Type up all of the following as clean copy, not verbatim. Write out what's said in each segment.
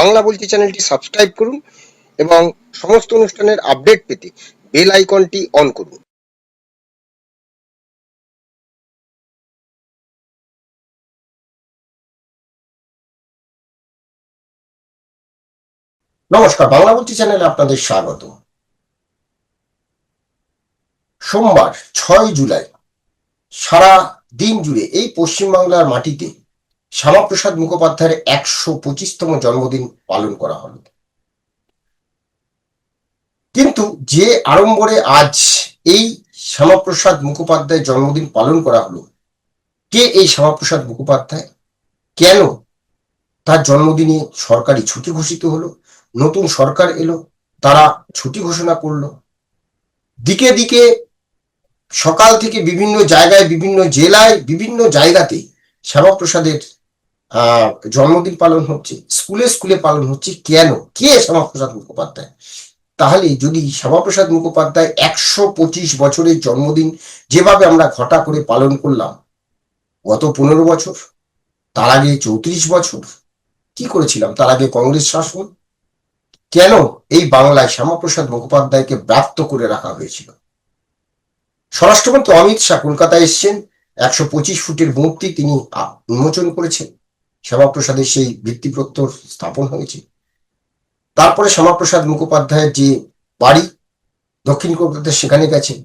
বাংলা বলছি চ্যানেলটি সাবস্ক্রাইব করুন এবং সমস্ত অনুষ্ঠানের আপডেট পেতে বেল আইকনটি অন করুন। নমস্কার, বাংলা বলছি চ্যানেলে আপনাদের স্বাগত। সোমবার 6 জুলাই সারা দিন জুড়ে এই পশ্চিমবাংলার মাটিতে শ্যামাপ্রসাদ মুখোপাধ্যায়ের 125তম জন্মদিন পালন করা হল। কিন্তু যে আড়ম্বরে আজ এই শ্যামাপ্রসাদ মুখোপাধ্যায়ের জন্মদিন পালন করা হলো, কে এই শ্যামাপ্রসাদ মুখোপাধ্যায়, কেন তার জন্মদিনে সরকারি ছুটি ঘোষিত হলো, নতুন সরকার এলো, তারা ছুটি ঘোষণা করলো, দিকে দিকে সকাল থেকে বিভিন্ন জায়গায়, বিভিন্ন জেলায়, বিভিন্ন জায়গাতে শ্যামাপ্রসাদের জন্মদিন পালন হচ্ছে, স্কুলে স্কুলে পালন হচ্ছে। কেন, কে শ্যামাপ্রসাদ মুখোপাধ্যায়? তাহলে যদি শ্যামাপ্রসাদ মুখোপাধ্যায় 125 বছরের জন্মদিন যেভাবে আমরা ঘটা করে পালন করলাম গত 15 বছর, তার আগে 34 বছর কি করেছিলাম, তার আগে কংগ্রেস শাসন, কেন এই বাংলায় শ্যামাপ্রসাদ মুখোপাধ্যায়কে ব্যাপ্ত করে রাখা হয়েছিল? স্বরাষ্ট্রমন্ত্রী অমিত শাহ কলকাতায় এসছেন, 125 ফুটের মূর্তি তিনি উন্মোচন করেছেন, শ্যামাপ্রসাদের সেই ভিত্তিপ্রস্তর স্থাপন হয়েছে। তারপরে শ্যামাপ্রসাদ মুখোপাধ্যায়ের যে বাড়ি দক্ষিণ কলকাতায়, সেখানে গেছেন।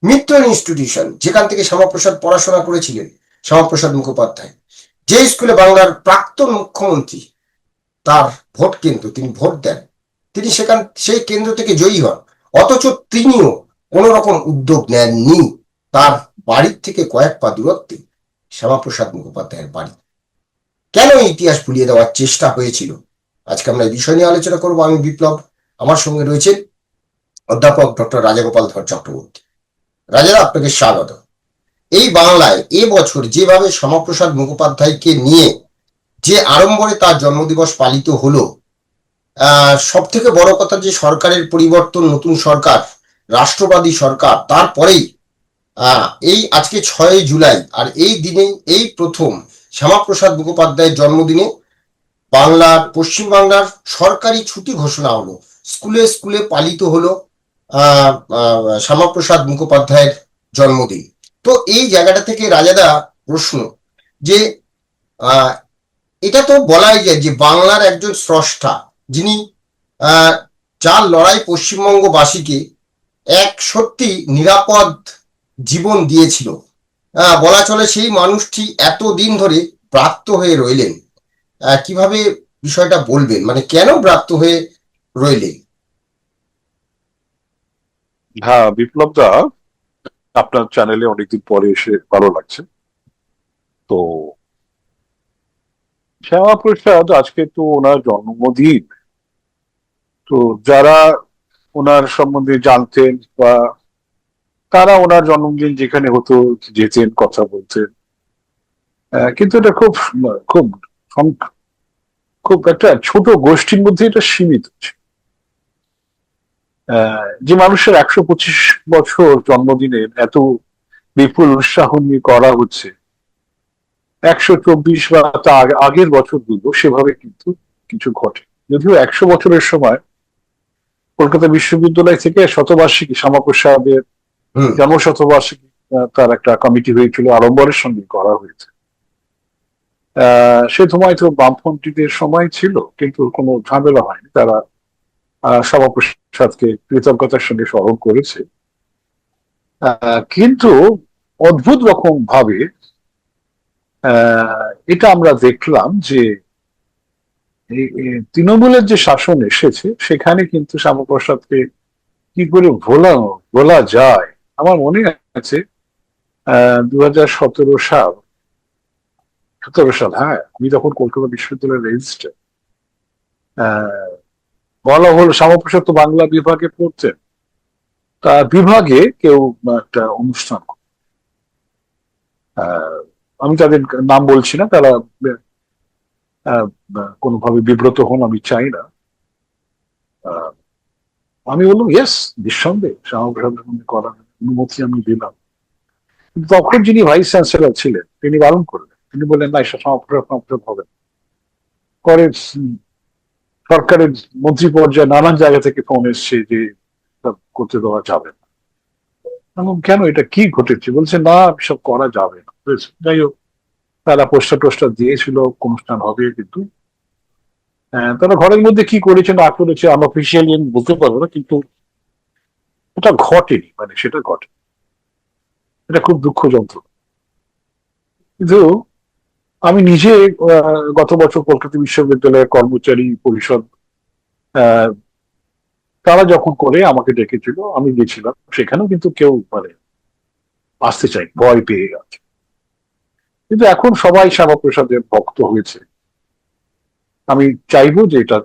মিত্র ইনস্টিটিউশন, যেখান থেকে শ্যামাপ্রসাদ পড়াশোনা করেছিলেন, শ্যামাপ্রসাদ মুখোপাধ্যায় যে স্কুলে বাংলার প্রাক্তন মুখ্যমন্ত্রী তার ভোট কেন্দ্র, তিনি ভোট দেন, তিনি সেই কেন্দ্র থেকে জয়ী হন, অথচ তিনিও কোন রকম উদ্যোগ নেননি। তার বাড়ির থেকে কয়েক পা দূরত্বে শ্যামাপ্রসাদ মুখোপাধ্যায়ের বাড়ি। কেন ইতিহাস ভুলিয়ে দেওয়ার চেষ্টা হয়েছিল, আজকে আমরা এই বিষয় নিয়ে আলোচনা করবো। আমি বিপ্লব, আমার সঙ্গে রয়েছেন অধ্যাপক ডক্টর রাজাগোপাল ধর চক্রবর্তী। রাজারা, আপনাকে স্বাগত। এই বাংলায় এবছর যেভাবে শ্যামাপ্রসাদ মুখোপাধ্যায়কে নিয়ে যে আড়ম্বরে তার জন্মদিবস পালিত হলো, সব থেকে বড় কথা যে সরকারের পরিবর্তন, নতুন সরকার, রাষ্ট্রবাদী সরকার, তারপরেই এই আজকে 6 জুলাই, আর এই দিনে এই প্রথম শ্যামাপ্রসাদ মুখোপাধ্যায়ের জন্মদিনে পশ্চিমবাংলার সরকারি ছুটি ঘোষণা হলো, স্কুলে স্কুলে পালিত হলো শ্যামাপ্রসাদ মুখোপাধ্যায়ের জন্মদিন। তো এই জায়গাটা থেকে রাজাদা প্রশ্ন যে এটা তো বলাই যায় যে বাংলার একজন স্রষ্টা, যিনি যার লড়াই পশ্চিমবঙ্গবাসীকে এক সত্যি নিরাপদ জীবন দিয়েছিল, বলা চলে সেই মানুষটি এতদিন ধরে ব্রাত্য হয়ে রইলেন। কিভাবে বিষয়টা বলবেন, মানে কেন ব্রাত্য হয়ে রইলেন? হ্যাঁ বিপ্লব দা, আপনার চ্যানেলে অনেকদিন পরে এসে ভালো লাগছে। তো শ্যামাপ্রসাদ, আজকে তো ওনার জন্মদিন। তো যারা ওনার সম্বন্ধে জানতেন বা তারা ওনার জন্মদিন যেখানে হতো যেতেন, কথা বলতেন। কিন্তু এটা খুব খুব খুব একটা ছোট গোষ্ঠীর মধ্যে এটা সীমিত। যে মানুষের 125 বছর জন্মদিনের এত বিপুল উৎসাহ নিয়ে করা হচ্ছে, 124 বা তার আগের বছরগুলো সেভাবে কিন্তু কিছু ঘটে। যদিও 100 বছরের সময় কলকাতা বিশ্ববিদ্যালয় থেকে শতবার্ষিকী, শ্যামাপ্রসাদের জন্মশতবার্ষিকী, তার একটা কমিটি হয়েছিল, আড়ম্বরের সঙ্গে করা হয়েছে। সে সময় তো বামপন্থীদের সময় ছিল, কিন্তু কোনো ঝামেলা হয়নি, তারা শ্যামাপ্রসাদকে কৃতজ্ঞতার সঙ্গে স্মরণ করেছে। কিন্তু অদ্ভুত রকম ভাবে এটা আমরা দেখলাম যে তৃণমূলের যে শাসন এসেছে, সেখানে কিন্তু শ্যামাপ্রসাদকে কি করে ভোলা যায়। আমার মনে আছে 2017 সাল, হ্যাঁ, আমি তখন কলকাতা বিশ্ববিদ্যালয়ের রেজিস্ট্রার। বলা হলো, শ্যামাপ্রসাদ তো বাংলা বিভাগে পড়তেন, তা বিভাগে কেউ একটা অনুষ্ঠান, আমি তাদের নাম বলছি না, তারা কোনোভাবে বিব্রত হন, আমি চাই না। আমি বললাম ইয়েস, নিঃসন্দেহে শ্যামাপ্রসাদের মধ্যে করার অনুমতি আমি দিলাম। তখন যিনি ভাইস চ্যান্সেলর ছিলেন, তিনি বারণ করলেন, তিনি বললেন না, শ্যামাপ্রসাদ হবে। পরে সরকারের মন্ত্রী পর্যায়ে নানান জায়গা থেকে ফোন এসছে যে তা করতে দেওয়া যাবে না। এবং কেন, এটা কি ঘটেছে? বলছে না সব করা যাবে না। যাই হোক, তারা পোস্টার টোস্টার দিয়েছিল অনুষ্ঠান হবে, কিন্তু তারা ঘরের মধ্যে কি করেছে না করেছে আনঅফিসিয়ালি আমি বলতে পারবো না, কিন্তু এটা ঘটেনি, মানে সেটা ঘটে, এটা খুব দুঃখজনক। কিন্তু আমি নিজে গত বছর কলকাতা বিশ্ববিদ্যালয়ের কর্মচারী পরিষদ আহ, তারা যখন করে আমাকে ডেকেছিল, আমি গেছিলাম, সেখানেও কিন্তু কেউ মানে আসতে চাই, ভয় পেয়ে গেছে। কিন্তু এখন সবাই শ্যামাপ্রসাদের ভক্ত হয়েছে। আমি চাইবো যে এটা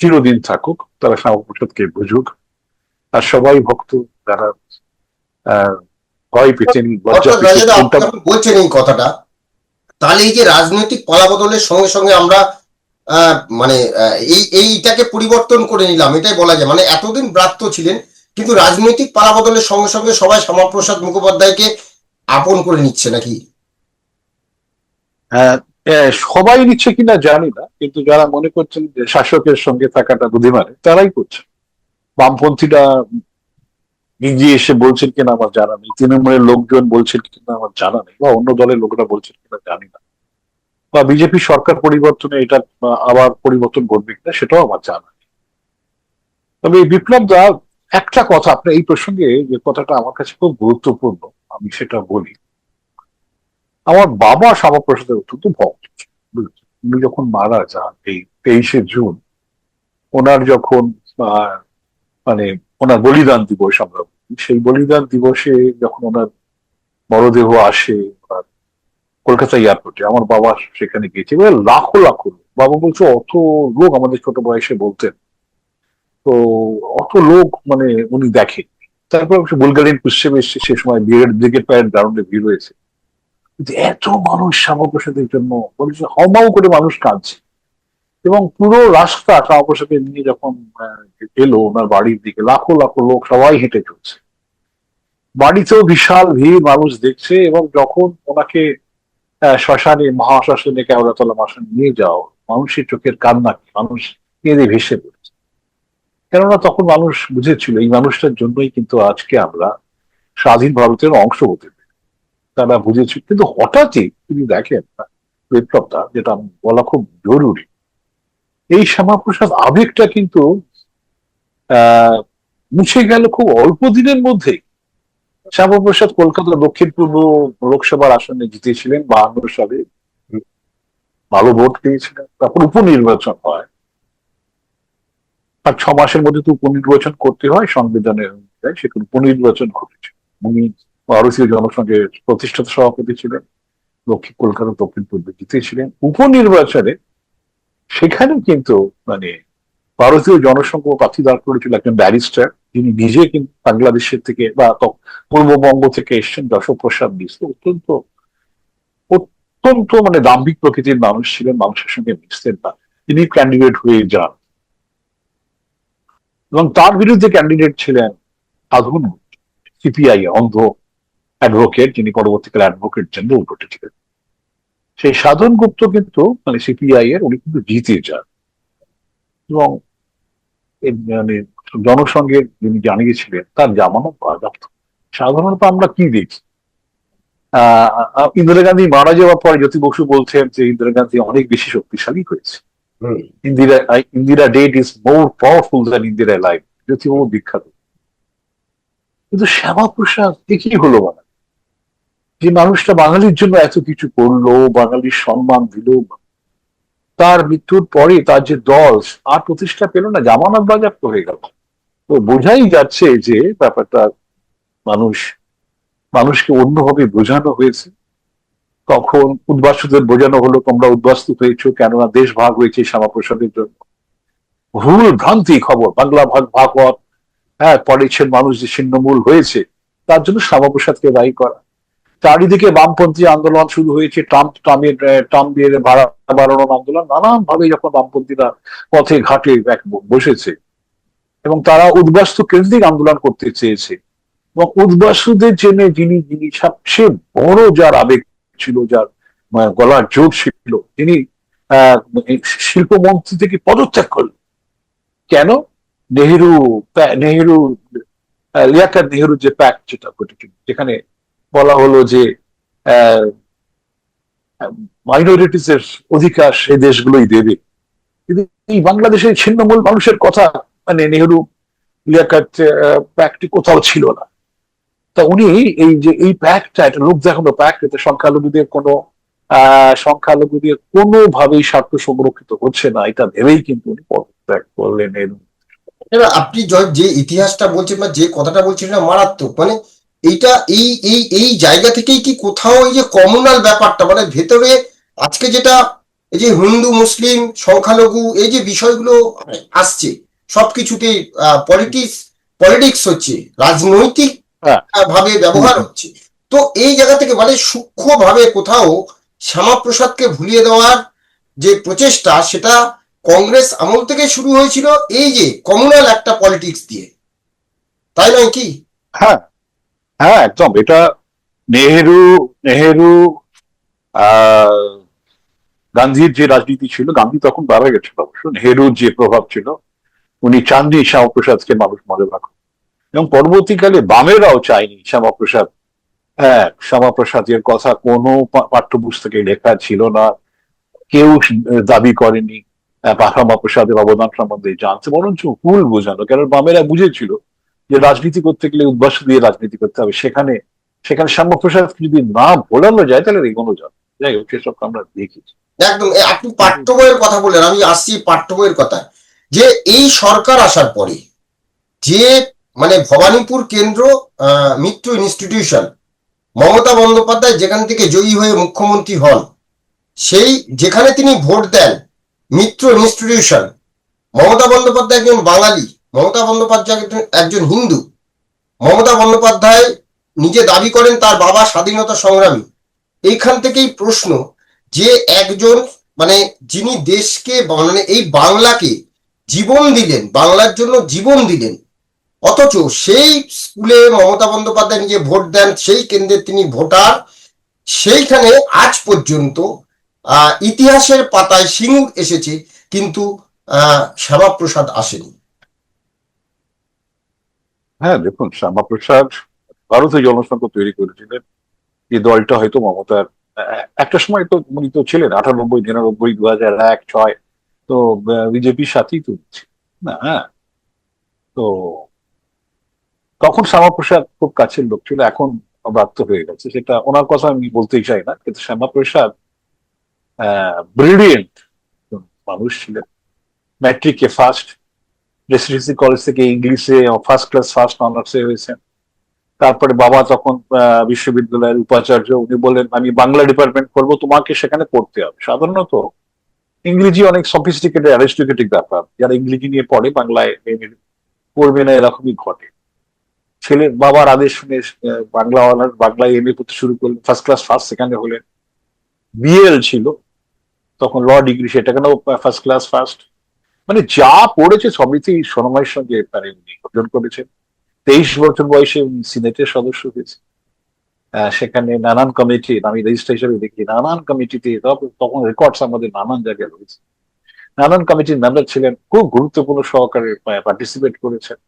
চিরদিন থাকুক, তারা শ্যামাপ্রসাদকে বুঝুক। আর সবাই ভক্ত, যারা আহ ভয় পেতেন, লজ্জা অর্থাৎ পেতেন, রাজেদা, আপনি কোনটা। যখন বলছেন এই কথাটা, তাহলে এই যে রাজনৈতিক পালাবদলের সঙ্গে সঙ্গে আমরা মানে এইটাকে পরিবর্তন করে নিলাম, এটাই বলা যায়। মানে এতদিন ব্রাত্য ছিলেন, কিন্তু রাজনৈতিক পালাবদলের সঙ্গে সঙ্গে সবাই শ্যামাপ্রসাদ মুখোপাধ্যায়কে আপন করে নিচ্ছে নাকি? আহ, সবাই নিচ্ছে কিনা জানি না, কিন্তু যারা মনে করছেন যে শাসকের সঙ্গে থাকাটা বুদ্ধিমানের, তারাই করছে। বামপন্থীরা নিজে এসে বলছেন কিনা আমার জানা নেই, তৃণমূলের লোকজন বলছেন কিনা আমার জানা নেই, বা অন্য দলের লোকরা বলছেন কিনা জানি না, বা বিজেপি সরকার পরিবর্তনে এটা আবার পরিবর্তন ঘটবে কিনা সেটাও আমার জানা নেই। তবে এই বিপ্লব দা, একটা কথা আপনার এই প্রসঙ্গে, যে কথাটা আমার কাছে খুব গুরুত্বপূর্ণ, আমি সেটা বলি। আমার বাবা শ্যামাপ্রসাদের অত্যন্ত ভক্ত ছিলেন, বুঝেছেন? উনি যখন মারা যান এই 23শে জুন, ওনার যখন আহ, মানে ওনার বলিদান দিবস আমরা বলি, সেই বলিদান দিবসে যখন ওনার মরদেহ আসে ওনার কলকাতা এয়ারপোর্টে, আমার বাবা সেখানে গিয়েছে, এবার লাখো লাখো লোক। বাবা বলছে অত লোক আমাদের ছোট বয়সে বলতেন, তো অত লোক মানে উনি দেখেন। তারপর অবশ্য বুলগারিয়ান পুষ্যে এসছে, সে সময় ব্রিগেড প্যারেড গ্রাউন্ডে ভিড় হয়েছে, কিন্তু এত মানুষ শ্যামাপ্রসাদের জন্য বলছে, হাউমাউ করে মানুষ কাঁদছে। এবং পুরো রাস্তা শ্যামাপ্রসাদকে নিয়ে যখন এলো ওনার বাড়ির দিকে, লাখো লাখো লোক সবাই হেঁটে চলছে, বাড়িতেও বিশাল ভিড়, মানুষ দেখছে। এবং যখন ওনাকে শ্মশানে, মহাশ্মশানে, কেওড়াতলা শ্মশানে নিয়ে যাও, মানুষের চোখের কান্না, মানুষ কেঁদে ভেসে পড়েছে। কেননা তখন মানুষ বুঝেছিল এই মানুষটার জন্যই কিন্তু আজকে আমরা স্বাধীন ভারতের অংশ হতে পারি। তারা বুঝেছিল। কিন্তু হঠাৎই তিনি দেখেন বিপ্লবটা, যেটা বলা খুব জরুরি, এই শ্যামাপ্রসাদ আবেগটা কিন্তু আহ মুছে গেল খুব অল্প দিনের মধ্যেই। শ্যামাপ্রসাদ কলকাতা দক্ষিণ পূর্ব লোকসভার আসনে জিতেছিলেন 52 সালে, ভালো ভোট পেয়েছিলেন। তারপর উপনির্বাচন হয়, আর 6 মাসের মধ্যে তো উপনির্বাচন করতে হয় সংবিধানের অনুযায়ী, সেখানে উপনির্বাচন ঘটেছে। উনি ভারতীয় জনসংঘের প্রতিষ্ঠাতা সভাপতি ছিলেন, কলকাতা দক্ষিণ পূর্বে জিতেছিলেন উপনির্বাচনে। সেখানে কিন্তু মানে ভারতীয় জনসংঘ প্রার্থী দাঁড় করেছিল একজন ব্যারিস্টার, যিনি নিজে কিন্তু বাংলাদেশের থেকে বা পূর্ববঙ্গ থেকে এসছেন, যশোপ্রসাদ মিশ্র। অত্যন্ত অত্যন্ত মানে দাম্ভিক প্রকৃতির মানুষ ছিলেন, মানুষের সঙ্গে মিশতেন না। তিনি ক্যান্ডিডেট হয়ে যান, এবং তার বিরুদ্ধে ক্যান্ডিডেট ছিলেন সাধন, সিপিআই অন্ধ অ্যাডভোকেট, যিনি পরবর্তীকালে অ্যাডভোকেট জেনারেল ঘটেছিলেন। সেই সাধন গুপ্ত কিন্তু মানে সিপিআই এর, উনি কিন্তু জিতে যান। এবং মানে জনসংঘের যিনি জানিয়েছিলেন তার জামানত বাজেয়াপ্ত। সাধারণত আমরা কি দেখি, ইন্দিরা গান্ধী মারা যাওয়ার পরে জ্যোতি বসু বলছেন যে ইন্দিরা গান্ধী অনেক বেশি শক্তিশালী হয়েছে। Indira dead is more powerful than Indira life, জ্যোতিবাবু বিখ্যাত। কিন্তু শ্যামাপ্রসাদ কি হলো, মানে যে মানুষটা বাঙালির জন্য এত কিছু করলো, বাঙালির সম্মান দিল, তার মৃত্যুর পরে তার যে দল আর প্রতিষ্ঠা পেল না, জামানত বাজেয়াপ্ত হয়ে গেল। তো বোঝাই যাচ্ছে যে ব্যাপারটা মানুষ মানুষকে অন্যভাবে বোঝানো হয়েছে। তখন উদ্বাস্তুদের বোঝানো হলো তোমরা উদ্বাস্তু হয়েছো, কেননা দেশ ভাগ হয়েছে শ্যামাপ্রসাদের জন্য। ভুল ভ্রান্তি খবর, বাংলা ভাগ ভাগ হওয়ার পড়েছেন মানুষ যে ছিন্নমূল হয়েছে, তার জন্য শ্যামাপ্রসাদকে দায়ী করা। চারিদিকে বামপন্থী আন্দোলন শুরু হয়েছে, ট্রাম্প দিয়ে ভাড়া বাড়ানোর আন্দোলন, নানান ভাবে যখন বামপন্থীরা পথে ঘাটে বসেছে, এবং তারা উদ্বাস্তু কেন্দ্রিক আন্দোলন করতে চেয়েছে, এবং উদ্বাস্তুদের জন্য যিনি যিনি সবচেয়ে বড় যার আবেগ ছিল, যার গলার জোর ছিল, তিনি আহ শিল্পমন্ত্রী থেকে পদত্যাগ করলেন। কেন? নেহেরু নেহেরু লিয়াকত নেহেরু যে প্যাক্ট যেটা ঘটেছিল, যেখানে বলা হলো যে মাইনরিটিস এর অধিকার সেই দেশগুলোই দেবে, কিন্তু এই বাংলাদেশের ছিন্নমূল মানুষের কথা মানে নেহেরু লিয়াকত প্যাক্টে কোথাও ছিল না। তা উনি এই যে এই প্যাক্টটা, এটা লোক দেখানো প্যাক্ট, এতে সংখ্যালঘুদের কোনোভাবেই স্বার্থ সংরক্ষিত হচ্ছে না, এটা ভেবেই কিন্তু উনি পদত্যাগ করলেন। এবার আপনি যে ইতিহাসটা বলছেন বা যে কথাটা বলছেন না, মারাত্মক। মানে এইটা এই জায়গা থেকেই কি কোথাও এই যে কমিউনাল ব্যাপারটা, মানে ভেতরে আজকে যেটা এই যে হিন্দু মুসলিম সংখ্যালঘু এই যে বিষয়গুলো আসছে, সবকিছুতেই পলিটিক্স হচ্ছে, রাজনৈতিক হ্যাঁ। ভাবে ব্যবহার হচ্ছে। তো এই জায়গা থেকে মানে সূক্ষ্ম ভাবে কোথাও শ্যামাপ্রসাদকে ভুলিয়ে দেওয়ার যে প্রচেষ্টা, সেটা কংগ্রেস আমল থেকে শুরু হয়েছিল এই যে কমিউনাল একটা পলিটিক্স দিয়ে, তাই নয় কি? হ্যাঁ, হ্যাঁ, একদম। এটা নেহেরু নেহেরু আহ গান্ধীর যে রাজনীতি ছিল, গান্ধী তখন মারা গেছিল অবশ্য, নেহেরুর যে প্রভাব ছিল, উনি চাননি শ্যামাপ্রসাদকে মানুষ মনে রাখুন, এবং পরবর্তীকালে বামেরাও চায়নি শ্যামাপ্রসাদ। হ্যাঁ, শ্যামাপ্রসাদের কথা কোনো পাঠ্যপুস্তকে লেখা ছিল না, কেউ দাবি করেনি শ্যামাপ্রসাদের অবদান সম্বন্ধে জানতে, বরঞ্চ ভুল বোঝানো। কারণ বামেরা বুঝেছিল যে রাজনীতি করতে গেলে উদ্ভাস দিয়ে রাজনীতি করতে হবে, সেখানে সেখানে শ্যামাপ্রসাদকে যদি না ভোলানো যায় তাহলে এগোনো যাবে। যাই হোক, সেসব আমরা দেখেছি। একদম। আপনি পাঠ্য বইয়ের কথা বললেন, আমি আসছি পাঠ্য বইয়ের কথা। যে এই সরকার আসার পরে যে মানে ভবানীপুর কেন্দ্র মিত্র ইনস্টিটিউশন, মমতা বন্দ্যোপাধ্যায় যেখান থেকে জয়ী হয়ে মুখ্যমন্ত্রী হন, সেই যেখানে তিনি ভোট দেন, মিত্র ইনস্টিটিউশন, মমতা বন্দ্যোপাধ্যায় একজন বাঙালি, মমতা বন্দ্যোপাধ্যায় একজন হিন্দু, মমতা বন্দ্যোপাধ্যায় নিজে দাবি করেন তার বাবা স্বাধীনতা সংগ্রামী। এইখান থেকেই প্রশ্ন যে একজন মানে যিনি দেশকে মানে এই বাংলাকে জীবন দিলেন, বাংলার জন্য জীবন দিলেন, অথচ সেই স্কুলে মমতা বন্দ্যোপাধ্যায় নিজে ভোট দেন, সেই কেন্দ্রে তিনি ভোটার, সেইখানে আজ পর্যন্ত ইতিহাসের পাতায় সিঙ্গুর এসেছে, কিন্তু শ্যামাপ্রসাদ আসেনি। হ্যাঁ, দেখুন, শ্যামাপ্রসাদ ভারতীয় জনসংখ্যা তৈরি করেছিলেন, যে দলটা হয়তো মমতার একটা সময় তো উনি তো ছিলেন 98, 99, 2001, 2006, তো বিজেপির সাথেই তো না। হ্যাঁ, তো তখন শ্যামাপ্রসাদ খুব কাছের লোক ছিল, এখন ব্যর্থ হয়ে গেছে, সেটা ওনার কথা আমি বলতেই চাই না, কিন্তু শ্যামাপ্রসাদ ব্রিলিয়েন্ট মানুষ ছিলেন। ম্যাট্রিকে ফার্স্ট, রেসিডেন্সি কলেজ থেকে ইংলিশে ফার্স্ট ক্লাস ফার্স্ট অনার্সে হয়েছেন। তারপরে বাবা তখন বিশ্ববিদ্যালয়ের উপাচার্য, উনি বললেন আমি বাংলা ডিপার্টমেন্ট করবো, তোমাকে সেখানে পড়তে হবে। সাধারণত ইংরেজি অনেক সফিস্টিকেটেড অ্যারিস্টোক্রেটিক ব্যাপার, যারা ইংরেজি নিয়ে পড়ে বাংলায় পড়বে না, এরকমই ঘটে। ছেলের বাবার আদেশ শুনে বাংলায় এমএ পড়তে শুরু করলেন, ফার্স্ট ক্লাস ফার্স্ট সেখানে হলেন। বিএল ছিল তখন, ল ডিগ্রি, সেটাকেও ফার্স্ট ক্লাস ফার্স্ট। মানে যা পড়েছে সবইতেই সময়ের সঙ্গে মানে উনি অর্জন করেছেন। 23 বছর বয়সে উনি সিনেটের সদস্য হয়েছে। সেখানে নানান কমিটি, আমি রেজিস্ট্রার হিসেবে দেখি নানান কমিটিতে, তখন রেকর্ডস আমাদের নানান জায়গায় রয়েছে, নানান কমিটির মেম্বার ছিলেন, খুব গুরুত্বপূর্ণ সহকারে পার্টিসিপেট করেছেন।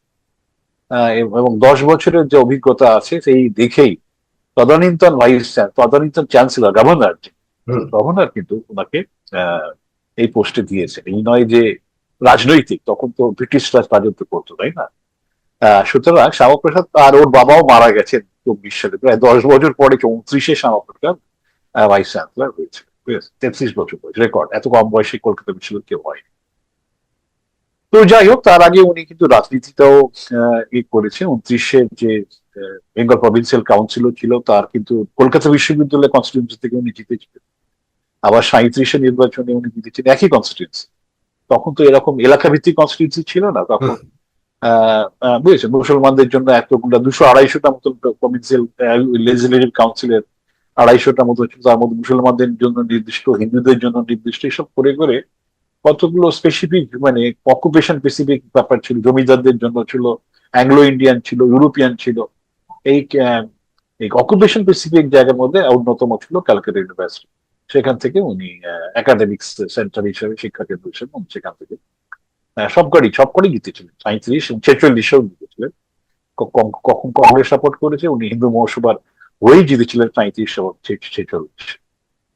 এবং 10 বছরের যে অভিজ্ঞতা আছে সেই দেখেই তদানীন্তন চ্যান্সেলর, গভর্নর কিন্তু ওনাকে এই পোস্টে দিয়েছেন। এই নয় যে রাজনৈতিক, তখন তো ব্রিটিশরা রাজত্ব করতো, তাই না? সুতরাং শ্যামাপ্রসাদ আর ওর বাবাও মারা গেছেন 24 সালে, প্রায় 10 বছর পরে 34-এ শ্যামাপ্রসাদ ভাইস চ্যান্সেলর হয়েছে। 33 বছর বয়স, রেকর্ড, এত কম বয়সে কলকাতা বিশ্ববিদ্যালয় কেউ হয়। তো যাই হোক, তার আগে উনি কিন্তু রাজনীতিটাও করেছেন। 29-এর যে বেঙ্গল প্রভিন্সিয়াল কাউন্সিল ছিল, তার কিন্তু কলকাতা বিশ্ববিদ্যালয় কনস্টিটিউন্সি থেকে উনি জিতেছিলেন। আবার 37-এর নির্বাচনে উনি জিতেছেন একই কনস্টিটিউন্সি। তখন তো এরকম এলাকা ভিত্তিক কনস্টিটিউন্সি ছিল না তখন। বুঝেছেন, মুসলমানদের জন্য এতগুলো 200-250টা মতো প্রভিন্সিয়াল লেজিসলেটিভ কাউন্সিলের 250টা মতো ছিল, তার মধ্যে মুসলমানদের জন্য নির্দিষ্ট, হিন্দুদের জন্য নির্দিষ্ট, এসব করে করে কতগুলো স্পেসিফিক মানে অকুপেশন স্পেসিফিক ব্যাপার ছিল। জমিদারদের জন্য ছিল, অ্যাংলো ইন্ডিয়ান ছিল, ইউরোপিয়ান ছিল। এই এই অকুপেশন স্পেসিফিক জায়গার মধ্যে অন্যতম ছিল ক্যালকাটা ইউনিভার্সিটি। সেখান থেকে উনি একাডেমিক্স সেন্টার হিসেবে, শিক্ষা কেন্দ্র হিসেবে সেখান থেকে সবকটি জিতেছিলেন, 37 এবং 46-এও জিতেছিলেন। কখন কংগ্রেস সাপোর্ট করেছে, উনি হিন্দু মহাসভার হয়েই জিতেছিলেন 37 এবং 46।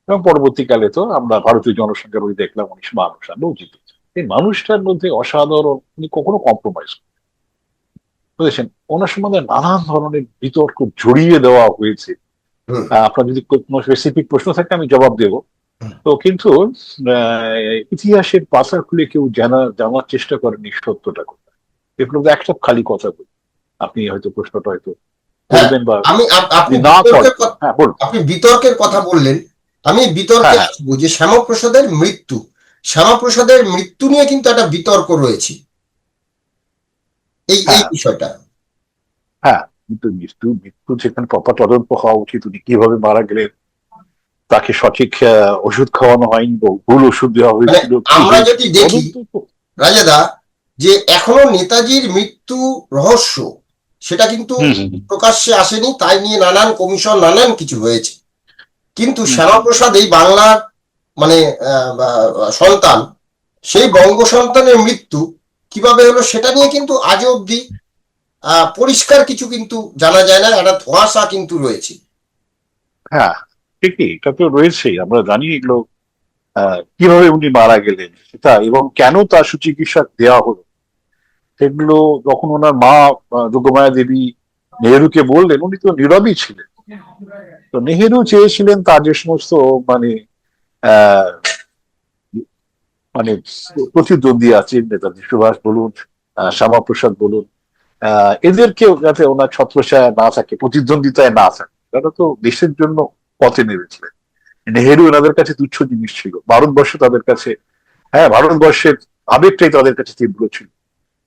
এবং পরবর্তীকালে তো আমরা ভারতীয় জনসংখ্যার ওই দেখলাম 1952 সালেও জিতেছে। এই মানুষটার মধ্যে অসাধারণ, উনি কখনো কম্প্রোমাইজ বুঝেছেন, ওনার সম্বন্ধে নানান ধরনের বিতর্ক জড়িয়ে দেওয়া হয়েছে। হুম আপনার যদি কোনো স্পেসিফিক প্রশ্ন থাকে আমি জবাব দেবো। হুম। তো কিন্তু ইতিহাসের পাতা খুলে কেউ জানার চেষ্টা করেনি সত্যটা কোথায়। এগুলো তো একটা খালি কথা বলি, আপনি হয়তো প্রশ্নটা হয়তো হ্যাঁ, করবেন বা আপনি যদি না করেন। বিতর্কের কথা, হ্যাঁ বলুন। আপনি বিতর্কের কথা বললেন, আমি বিতর্কে হ্যাঁ হ্যাঁ আসবো যে শ্যামাপ্রসাদের মৃত্যু, শ্যামাপ্রসাদের মৃত্যু নিয়ে কিন্তু একটা বিতর্ক রয়েছে, এই এই হ্যাঁ বিষয়টা। হ্যাঁ, কিন্তু মৃত্যু মৃত্যু যেখানে প্রপার তদন্ত হওয়া উচিত, উনি কিভাবে মারা গেলেন, তাকে সঠিক ওষুধ খাওয়ানো হয়নি, ভুল ওষুধ দেওয়া মানে হয়েছিল, কি আমরা হয়েছিল যদি দেখি তদন্ত তো। রাজাদা, যে এখনো নেতাজির মৃত্যু রহস্য সেটা কিন্তু হুম হুম প্রকাশ্যে আসেনি, তাই নিয়ে নানান কমিশন নানান কিছু হয়েছে। কিন্তু হুম হুম। শ্যামাপ্রসাদ এই বাংলার মানে সন্তান, সেই বঙ্গ সন্তানের মৃত্যু কিভাবে হলো সেটা নিয়ে কিন্তু আজও অব্দি পরিষ্কার কিছু কিন্তু জানা যায় না, একটা ধোঁয়াশা কিন্তু রয়েছে। হ্যাঁ ঠিকই, এটা তো রয়েছেই, আমরা জানি এগুলো কিভাবে উনি মারা গেলেন সেটা, এবং কেন তার সুচিকিৎসা দেওয়া হলো সেগুলো যখন ওনার মা যোগমায়া দেবী নেহেরুকে বললেন, উনি তো নীরবই ছিলেন। তো নেহেরু চেয়েছিলেন তার যে সমস্ত মানে আহ মানে প্রতিদ্বন্দ্বী আছেন, নেতাজি সুভাষ বলুন, শ্যামাপ্রসাদ বলুন, এদেরকেও যাতে ওনার ছত্রছায়া না থাকে, প্রতিদ্বন্দ্বিতায় না থাকে। তারা তো দেশের জন্য পথে নেমেছিলেন। নেহেরু এনাদের কাছে তুচ্ছ জিনিস ছিল, ভারতবর্ষ তাদের কাছে, হ্যাঁ ভারতবর্ষের আবেগটাই তাদের কাছে তীব্র ছিল।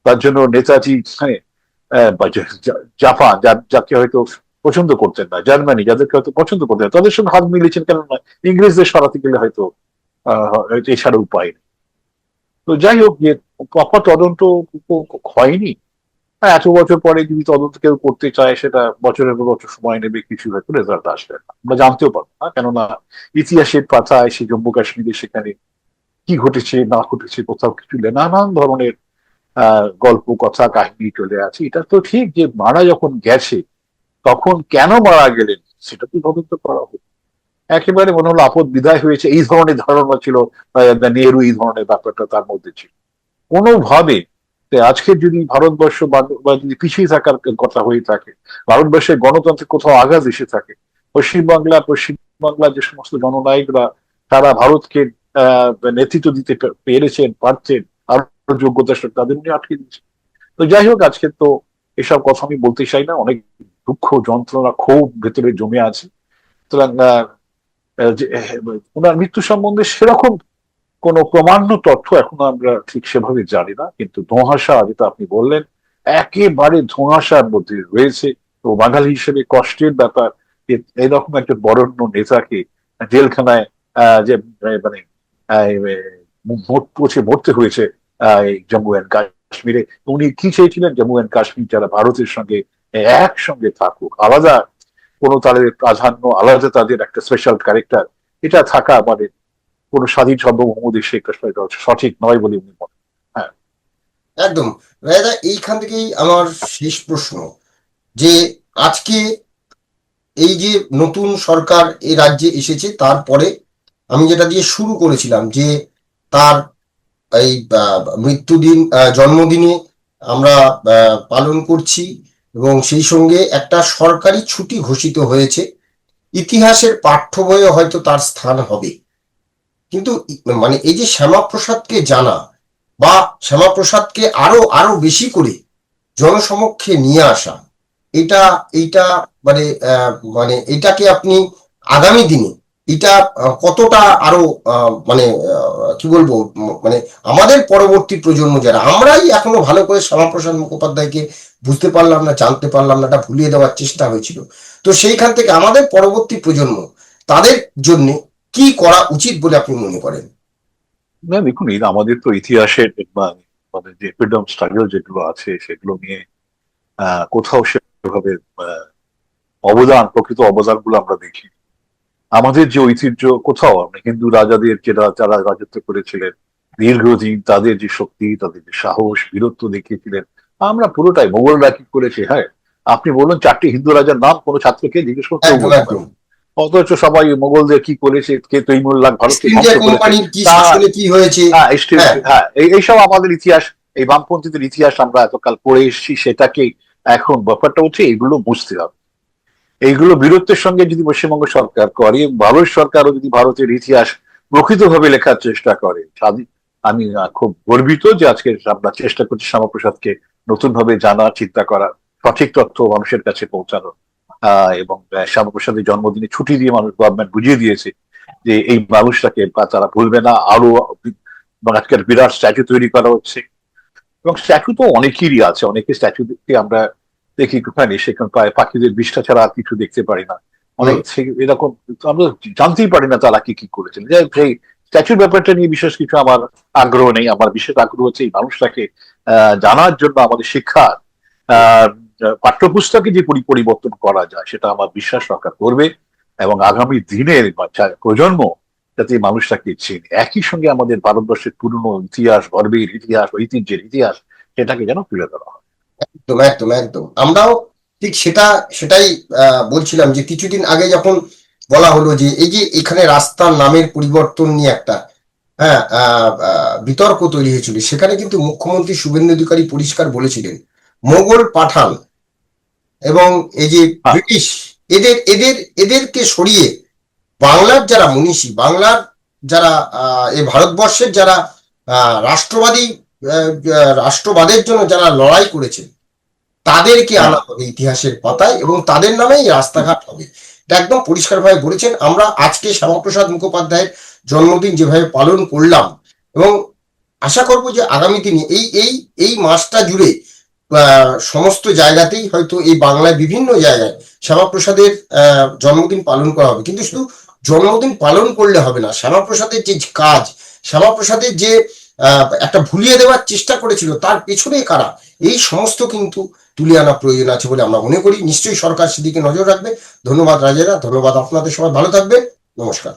তার জন্য নেতাজি, হ্যাঁ, বা জাপান, যাকে হয়তো পছন্দ করতেন না, জার্মানি যাদেরকে হয়তো পছন্দ করতেন না, তাদের সঙ্গে হাত মিলিয়েছেন, কেননা ইংরেজদের সরাতে গেলে হয়তো হয়তো এছাড়া উপায় নেই। তো যাই হোক, যে প্রপার তদন্ত হয়নি। হ্যাঁ, এত বছর পরে যদি তদন্ত কেউ করতে চায়, সেটা বছরের পর বছর সময় নেবে, কিছু হয়তো রেজাল্ট আসবে না, আমরা জানতেও পারবো না, কেননা ইতিহাসের পাতায় সে জম্মু কাশ্মীরে সেখানে কি ঘটেছে না ঘটেছে কোথাও কিছু নেই, নানান ধরনের গল্প কথা কাহিনী চলে আছে। এটা তো ঠিক যে মারা যখন গেছে, তখন কেন মারা গেলেন সেটা তো তদন্ত করা হবে। একেবারে মনে হলো আপদ বিদায় হয়েছে, এই ধরনের ধারণা ছিল নেহরু, এই ধরনের ব্যাপারটা তার মধ্যে ছিল কোনোভাবে। আজকে যদি ভারতবর্ষ বা যদি পিছিয়ে থাকার কথা হয়ে থাকে, ভারতবর্ষের গণতন্ত্রে কোথাও আঘাত এসে থাকে, পশ্চিমবাংলার যে সমস্ত জননায়করা তারা ভারতকে আহ নেতৃত্ব দিতে পেরেছেন, পারছেন, আরো যোগ্যতার সাথে, তাদের নিয়ে আটকে দিচ্ছে। তো যাই হোক, আজকে তো এসব কথা আমি বলতে চাই না, অনেক দুঃখ যন্ত্রণা ক্ষোভ ভেতরে জমে আছে। সুতরাং ওনার মৃত্যু সম্বন্ধে সেরকম কোনো প্রমাণ্য তথ্য এখন আমরা ঠিক সেভাবে জানি না, কিন্তু ধোঁয়াশা যেটা আপনি বললেন, একেবারে ধোঁয়াশার মধ্যে রয়েছে। তো বাঙালি হিসেবে কষ্টের ব্যাপার যে এরকম একটা বরেণ্য নেতাকে জেলখানায় যে মানে পচে মরতে হয়েছে এই জম্মু অ্যান্ড কাশ্মীরে। উনি কি চেয়েছিলেন? জম্মু অ্যান্ড কাশ্মীর যারা ভারতের সঙ্গে একসঙ্গে থাকুক, আলাদা কোনো তাদের প্রাধান্য, আলাদা তাদের একটা স্পেশাল ক্যারেক্টার, এটা থাকা মানে কোন স্বাধীন সার্বভৌম দেশে এটা সঠিক নয় বলে উনি মনে। হ্যাঁ একদম রায়দা, এইখান থেকেই আমার শেষ প্রশ্ন, যে আজকে এই যে নতুন সরকার এই রাজ্যে এসেছে, তারপরে আমি যেটা দিয়ে শুরু করেছিলাম যে তার এই মৃত্যুদিন, জন্মদিনে আমরা পালন করছি, এবং সেই সঙ্গে একটা সরকারি ছুটি ঘোষিত হয়েছে, ইতিহাসের পাঠ্য বইয়ে হয়তো তার স্থান হবে। কিন্তু মানে এই যে শ্যামাপ্রসাদকে জানা বা শ্যামাপ্রসাদকে আরো আরো বেশি করে জনসমক্ষে নিয়ে আসা, এটা এইটা মানে মানে এটাকে আপনি আগামী দিনে এটা কতটা আরো মানে কি বলবো, মানে আমাদের পরবর্তী প্রজন্ম যারা, আমরাই এখনো ভালো করে শ্যামাপ্রসাদ মুখোপাধ্যায়কে বুঝতে পারলাম না, জানতে পারলাম না, এটা ভুলিয়ে দেওয়ার চেষ্টা হয়েছিল। তো সেইখান থেকে আমাদের পরবর্তী প্রজন্ম, তাদের জন্য কি করা উচিত বলে আপনি মনে করেন? না দেখুন, এই আমাদের তো ইতিহাসের বা আমাদের যে ফ্রিডম স্ট্রাগল যেগুলো আছে সেগুলো নিয়ে কোথাও সেভাবে আহ, প্রকৃত অবদান গুলো আমরা দেখি। আমাদের যে ঐতিহ্য, কোথাও আমরা হিন্দু রাজাদের যারা যারা রাজত্ব করেছিলেন, দীর্ঘদিন তাদের যে শক্তি, তাদের যে সাহস, বীরত্ব দেখিয়েছিলেন, আমরা পুরোটাই মোগলরা কি করেছে। হ্যাঁ, আপনি বলুন 4টি হিন্দু রাজার নাম কোনো ছাত্রকে জিজ্ঞেস করতেও একদম বলতে একদম। পারে, অথচ সবাই মোগলদের কি করেছে, কে তৈমুল্লাহ ইস্ট ভারতকে ধ্বংস ইন্ডিয়া করেছে কোম্পানির কি তা। শাসনে কি হয়েছে। হ্যাঁ, হ্যাঁ হ্যাঁ, এইসব আমাদের ইতিহাস, এই বামপন্থীদের ইতিহাস আমরা এতকাল পড়ে এসেছি, সেটাকে এখন ব্যাপারটা হচ্ছে এগুলো বুঝতে হবে। এইগুলো বীরত্বের সঙ্গে যদি পশ্চিমবঙ্গ সরকার করে, ভারত সরকারও যদি ভারতের ইতিহাস প্রকৃতভাবে লেখার চেষ্টা করে, আমি খুব গর্বিত যে আজকে আমরা চেষ্টা করছি শ্যামাপ্রসাদকে নতুন ভাবে জানা, চিন্তা করা, সঠিক তথ্য মানুষের কাছে পৌঁছানো। এবং শ্যামাপ্রসাদের জন্মদিনে ছুটি দিয়ে মানুষ, গভর্নমেন্ট বুঝিয়ে দিয়েছে যে এই মানুষটাকে তারা ভুলবে না। আরো আজকের বিরাট স্ট্যাচু তৈরি করা হচ্ছে, এবং স্ট্যাচু তো অনেকেরই আছে, অনেকে স্ট্যাচু দেখতে আমরা দেখি একটুখানি, সেখানে পাখিদের বিষ্ঠা ছাড়া আর কিছু দেখতে পারি না। অনেক হুম। এরকম আমরা জানতেই পারি না তারা কি কি করেছেন। সেই স্ট্যাচুর ব্যাপারটা নিয়ে বিশেষ কিছু আমার আগ্রহ নেই। আমার বিশেষ আগ্রহ হচ্ছে এই মানুষটাকে জানার জন্য আমাদের শিক্ষার আহ পাঠ্যপুস্তকে যে পরিবর্তন করা যায়, সেটা আমার বিশ্বাস সরকার করবে, এবং আগামী দিনের প্রজন্ম যাতে এই মানুষটাকে চেনে। একই সঙ্গে আমাদের ভারতবর্ষের পুরনো ইতিহাস, গর্বের ইতিহাস, ঐতিহ্যের ইতিহাস, সেটাকে যেন তুলে ধরা হয়। একদম একদম একদম, আমরাও ঠিক সেটাই বলছিলাম যে কিছুদিন আগে যখন বলা হলো যে এই যে এখানে রাস্তার নামের পরিবর্তন নিয়ে একটা বিতর্ক তৈরি হয়েছিল, সেখানে কিন্তু মুখ্যমন্ত্রী শুভেন্দু অধিকারী পরিষ্কার বলেছিলেন মোগল পাঠান এবং এই যে হ্যাঁ, ব্রিটিশ এদেরকে সরিয়ে বাংলার যারা মনীষী, বাংলার যারা এই ভারতবর্ষের যারা রাষ্ট্রবাদী, রাষ্ট্রবাদের জন্য যারা লড়াই করেছে, তাদেরকে হ্যাঁ, আনা হবে ইতিহাসের পাতায় এবং তাদের নামেই রাস্তাঘাট হবে। এটা একদম পরিষ্কারভাবে বলেছেন। আমরা আজকে শ্যামাপ্রসাদ মুখোপাধ্যায়ের জন্মদিন যেভাবে পালন করলাম, এবং আশা করব যে আগামী দিনে এই মাসটা জুড়ে সমস্ত জায়গাতেই হয়তো এই বাংলায় বিভিন্ন জায়গায় শ্যামাপ্রসাদের জন্মদিন পালন করা হবে। কিন্তু শুধু জন্মদিন পালন করলে হবে না, শ্যামাপ্রসাদের যে কাজ, শ্যামাপ্রসাদের যে একটা ভুলিয়ে দেওয়ার চেষ্টা করেছিল, তার পেছনে কারা, এই সমস্ত কিন্তু তুলে আনা প্রয়োজন আছে বলে আমরা মনে করি। নিশ্চয়ই সরকার সেদিকে নজর রাখবে। ধন্যবাদ রাজেরা, ধন্যবাদ আপনাদের, সবাই ভালো থাকবেন, নমস্কার।